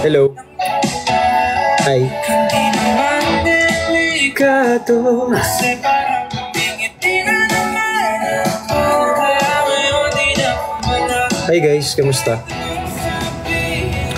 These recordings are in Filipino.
Hello. Hi. Delikado. Hi guys, kamusta?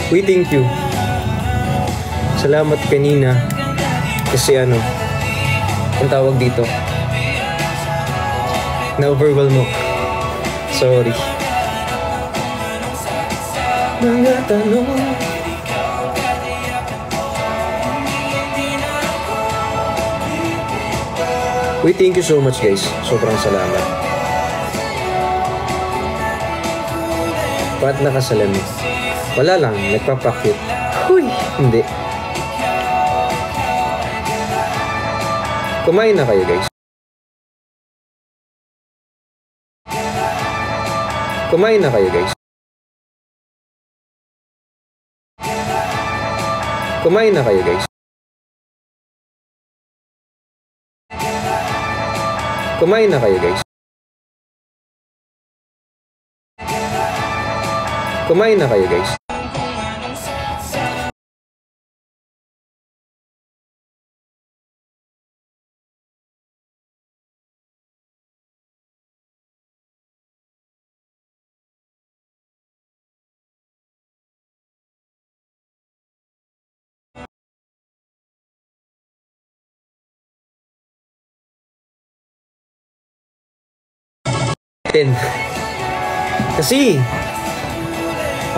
Thank you. Salamat kanina. Kasi ang tawag dito, na-overwhelm mo. Sorry. Mga tanong. Thank you so much guys. Sobrang salamat. Ba't nakasalamin? Wala lang, nagpapakit. Huy, hindi. Kumain na kayo guys. Kumain na kayo guys. Kumain na kayo guys. Kumain na kayo guys. Kumain na kayo guys. Kasi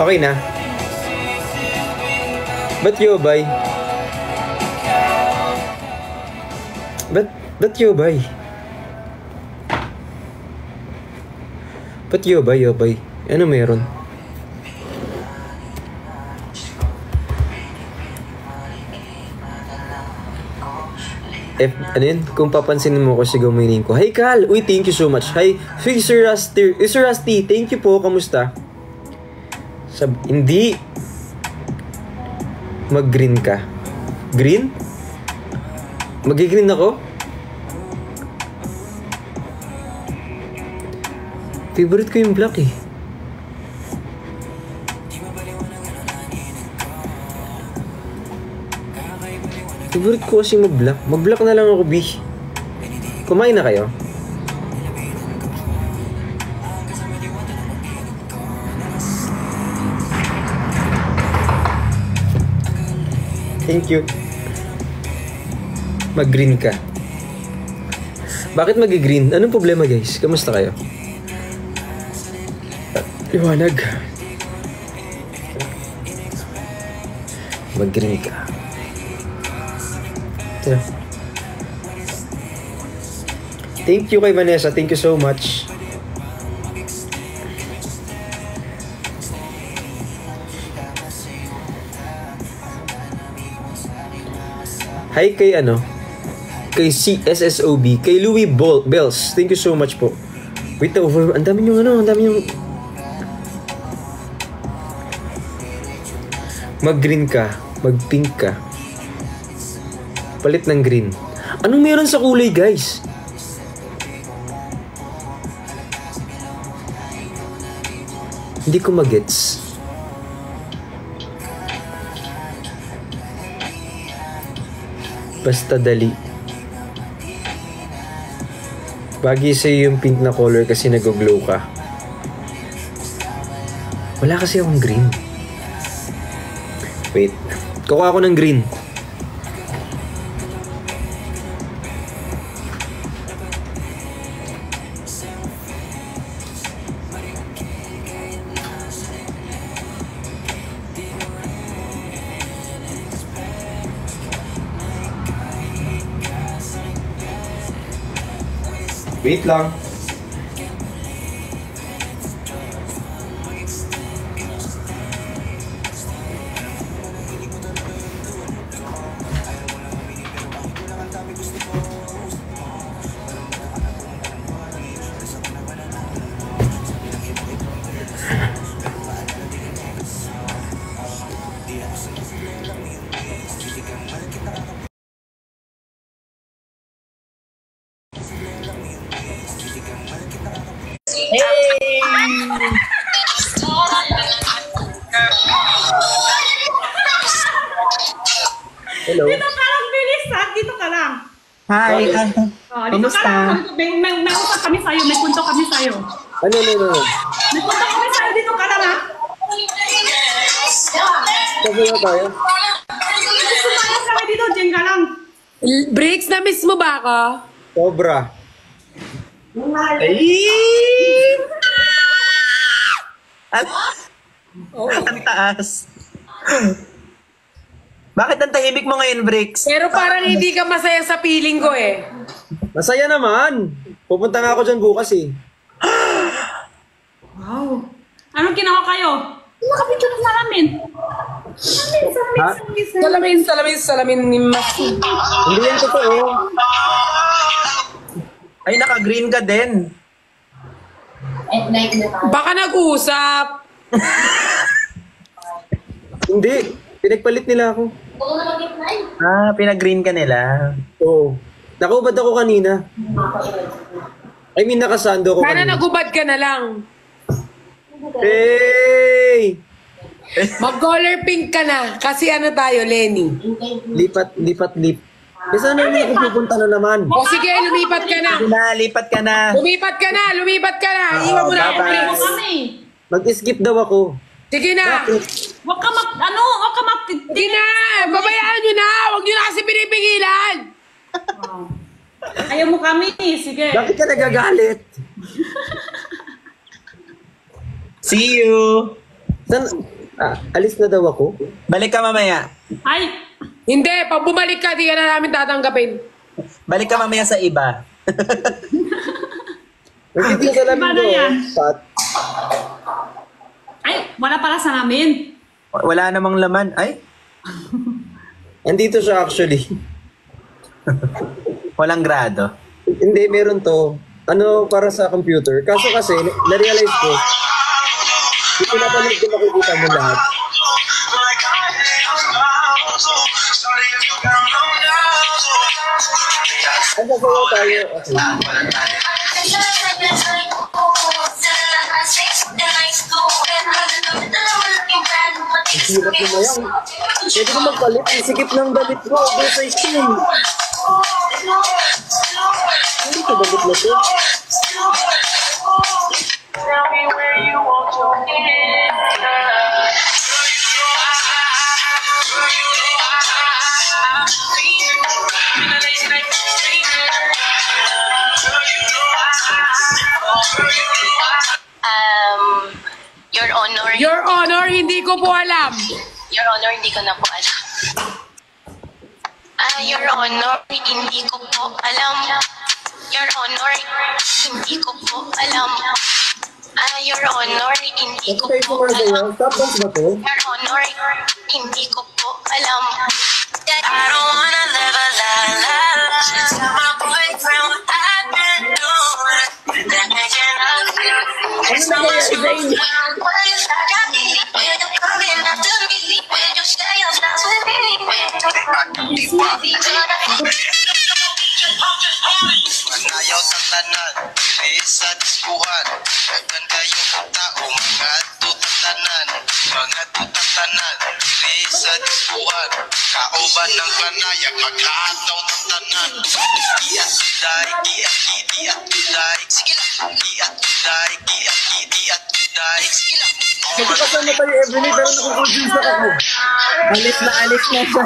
okay na. Ba't yobay? Ba't yobay? Ba't yobay? Ano meron? Ano yun? Kung papansinin mo ko, sigaw mo ko. Hey Cal! Uy, thank you so much. Hi, Sir Rusty. Thank you po. Kamusta? Hindi. Mag-green ka. Green? Mag-green ako? Favorite ko yung black eh. Favorite ko kasi mag-black. Mag-black na lang ako, B. Kumain na kayo? Thank you. Mag-green ka. Bakit mag-green? Anong problema, guys? Kamusta kayo? Liwanag. Mag-green ka. Thank you kay Vanessa. Thank you so much. Hi kay kay CSSOB, kay Louis Bells. Thank you so much po. Wait, ang dami yung ang dami yung mag-green ka, mag-pink ka. Palit ng green. Anong meron sa kulay, guys? Hindi ko magets. Basta dali. Bagay sa'yo yung pink na color kasi nag-glow ka. Wala kasi akong green. Wait. Kukuha ako ng green. Wait lang. Hello. Dito ka lang, bilis ha. Dito ka lang. Hi, Dito ka lang. May usap kami sa'yo. May punto kami sa'yo. Ano? May punto kami sa'yo. Dito ka lang ha. Sabi na tayo. Sumayas kami dito. Diyan ka lang. Bricks, na-miss mo ba ako? Sobra. Ang taas. Bakit ang tahimik mo ngayon, Bricks? Pero parang hindi ka masaya sa feeling ko eh. Masaya naman. Pupunta nga ako dyan bukas eh. Wow. Anong ginawa kayo? Nakapicture na namin. Ha? Salamin ni Mas. Hindi yan totoo. Ay, naka-green ka din. Baka nag-uusap. Hindi. Pinagpalit nila ako. Ah, pinag-green ka nila. Oo. Nakubad ako kanina. I mean, nakasando ako Sana kanina. nagubad ka na lang. Hey! Mag-color pink ka na. Kasi ano tayo, Lenny? Lipat. Kasi ano yung pupunta na naman? O sige, lumipat ka na. Sige na, lipat ka na. Lumipat ka na. Iwan mo na ako, bye-bye. Bricks. Kami. Mag-skip daw ako. Sige na. Huwag ka Sige na. Babayaan nyo na. Huwag nyo na kasi pinipigilan. Ayaw mo kami. Sige. Bakit ka nagagalit? See you. Alis na daw ako? Balik ka mamaya. Ay. Hindi, pag bumalik ka, di ka na namin tatanggapin. Balik ka mamaya sa iba. Nagkita sa lamin Iba na ko. yan. Pat. Ay, wala pala sa namin. Wala namang laman. Ay, Andito siya actually. walang grado. Hindi, meron to. Ano, para sa computer. Kaso kasi, na-realize ko, yung pinapanood ko makikita mo lahat. Ang sasayaw tayo. Okay. Ang hirap lumayang. Pwede ko magpalit. Ang sikip ng damit ko. Go sa steam. Hindi ko damit na to. Your Honor. Your Honor, hindi ko po alam. Your Honor, hindi ko na po alam. Your Honor, hindi ko po alam. Your Honor, hindi ko po alam. Your Honor, hindi ko Bakit kayo po sumasayaw? alam. Stop dance ba to? Your Honor, hindi ko po alam. I don't wanna live a la. Tell my boyfriend what I've been doing. That I cannot feel. There's no much room. What if I got me? Where you coming after me? Where you say I'm not with me? Panayaw sa tanan, sa diskuhan. Daghan kayo tao, mga tutatanan. Mga tutatanan, sa diskuhan. Kauban ng panayag, magkataw ng tanan. Iat uday, iat uday. Sige lang. Iat uday, iat uday. Sige lang. Kasi kasama tayo every day pero nakukonfuse ako. Alis na siya.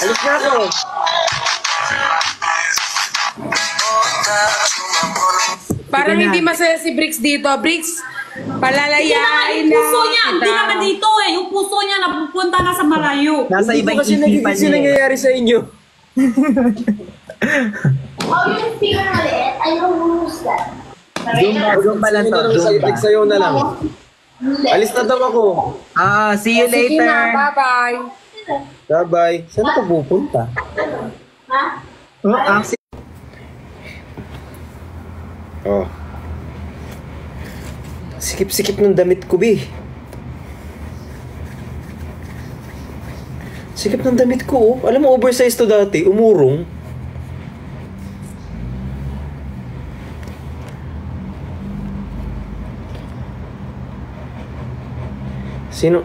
Alis na ako. Parang hindi masaya si Bricks dito. Bricks, palalayain Yung puso niya, kita. hindi naman dito eh. Yung puso niya napupunta na sa malayo. Nasa Hindi ibang ko kasi isipan nagigits yung niya. nangyayari sa inyo. Zumba lang to, Zumba. Nagsayaw na lang. Alis na daw ako. See you Sige na, later. bye-bye. Bye-bye. Saan ako pupunta? Oh. Sikip-sikip ng damit ko, Bi. Sikip ng damit ko, oh. Alam mo, oversize to dati. Umurong. Sino?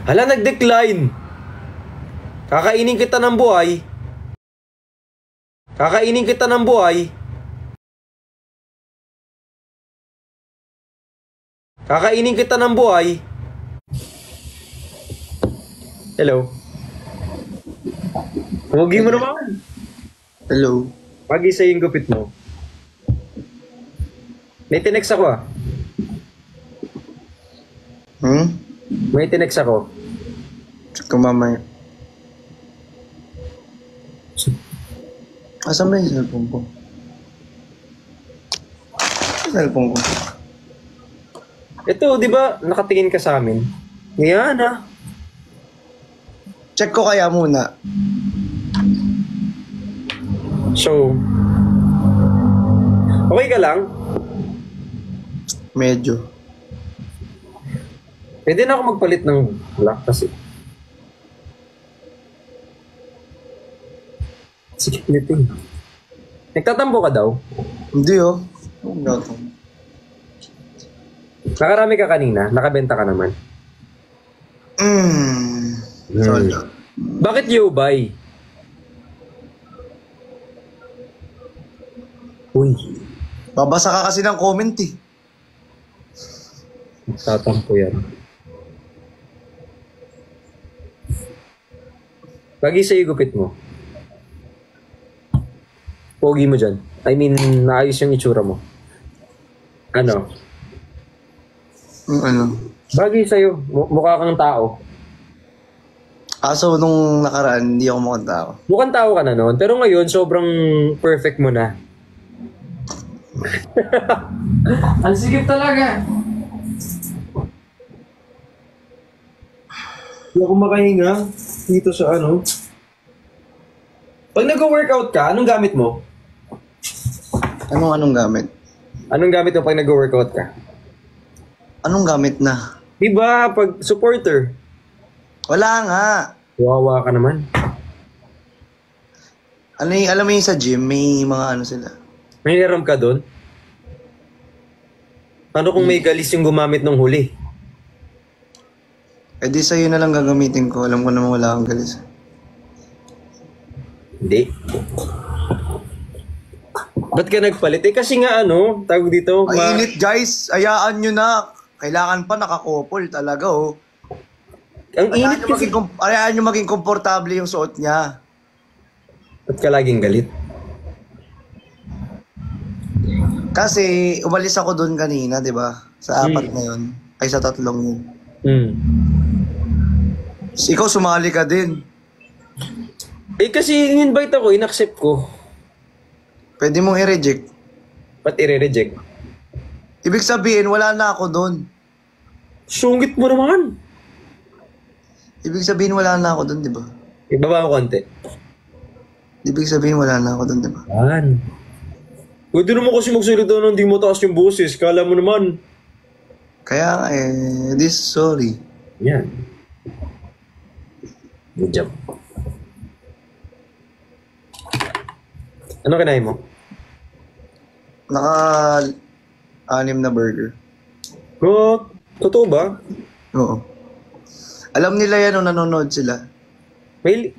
Hala, nag-decline. Kakainin kita ng buhay. Kakainin kita ng buhay. Kakainin kita ng buhay. Hello. Huwagi mo naman. Hello. Pagi sa yung gupit mo. May tinext ako ah. May tinext ako. Check ko mamaya. Asan ba yung cellphone ko? Cellphone ko. Ito, di ba, nakatingin ka sa amin? Yan ah. Check ko kaya muna. So, okay ka lang? Medyo. Pwede na ako magpalit ng lock kasi. Sige, ulitin. Nagtatampo ka daw? Hindi oh. Hindi. Nakarami ka kanina, nakabenta ka naman. Solo. Bakit you buy? Uy, Babasa ka kasi ng comment eh. nagtatampo yan. Lagi sa igupit mo. Pogi mo dyan. I mean, naayos yung itsura mo. Ano? Ano? Bagay sa'yo. Mukha kang tao. Aso nung nakaraan, hindi ako mukhang tao. Mukhang tao ka na noon. Pero ngayon, sobrang perfect mo na. Ang sigip talaga. Hindi ako makahinga dito sa ano. Pag nag-workout ka, anong gamit mo? Anong gamit? Anong gamit mo pag nag-workout ka? Anong gamit na? Diba, pag supporter, Wala nga. wawa ka naman. Ano yung, alam mo yung sa gym, may mga ano sila. May hiram ka doon? Ano kung may galis yung gumamit ng huli? Eh di sa'yo na lang gagamitin ko. Alam ko naman wala kang galis. Hindi. Ba't ka nagpalit? Eh kasi nga ano, tawag dito, Mainit guys, ayaan nyo na. Kailangan pa nakakopol talaga oh. ang init kasi. Ayaan nyo maging komportable yung suot niya. Ba't ka laging galit? Kasi umalis ako doon kanina, di ba? Sa 4 na yun. Ay sa 3 yun. Ikaw sumali ka din. Eh kasi in-invite ako, in-accept ko. Pwede mong i-reject. Ba't i-reject? Ibig sabihin, wala na ako doon. Sungit mo naman. Ibig sabihin, wala na ako doon, di ba? Ibaba mo konti. Ibig sabihin, wala na ako doon, di ba? Yan. Pwede naman kasi magsalita ng di mataas yung boses. Kala mo naman. Kaya sorry. Yan. Good job. Ano kinain mo? Naka-6 na burger. Oh, totoo ba? Oo. Alam nila yan nung nanonood sila. May...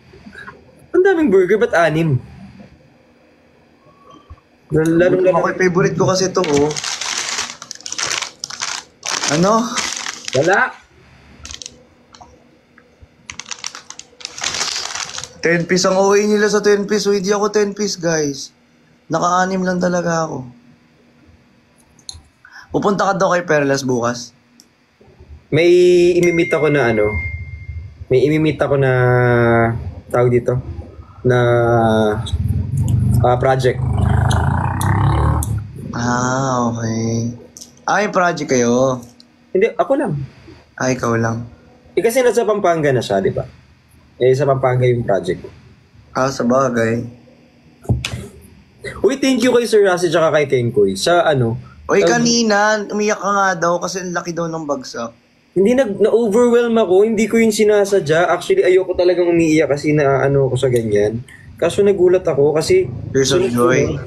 Ang daming burger, ba't 6? Lalo. Okay, favorite ko kasi ito, oh. Ano? Wala. 10 piece ang OA nila sa 10 piece. So, hindi ako 10 piece, guys. Naka-6 lang talaga ako. Pupunta ka daw kay Perlas bukas? May imimit ako na ano. May imimit ako na... Tawag dito? Na... project. Ah, okay. May project kayo. Hindi, ako lang. Ikaw lang. Eh kasi nasa Pampanga na siya, di ba? Eh, sa Pampanga yung project. Sa bagay. Uy, thank you kay Sir Rasi tsaka kay Kenkoy. Sa ano... Uy, kanina, umiyak ka nga daw kasi ang laki daw ng bagsak. Hindi na-overwhelm ako, hindi ko yung sinasadya. Actually, ayoko talagang umiiyak kasi na ano ko sa ganyan. Kaso nagulat ako kasi... Tears of joy.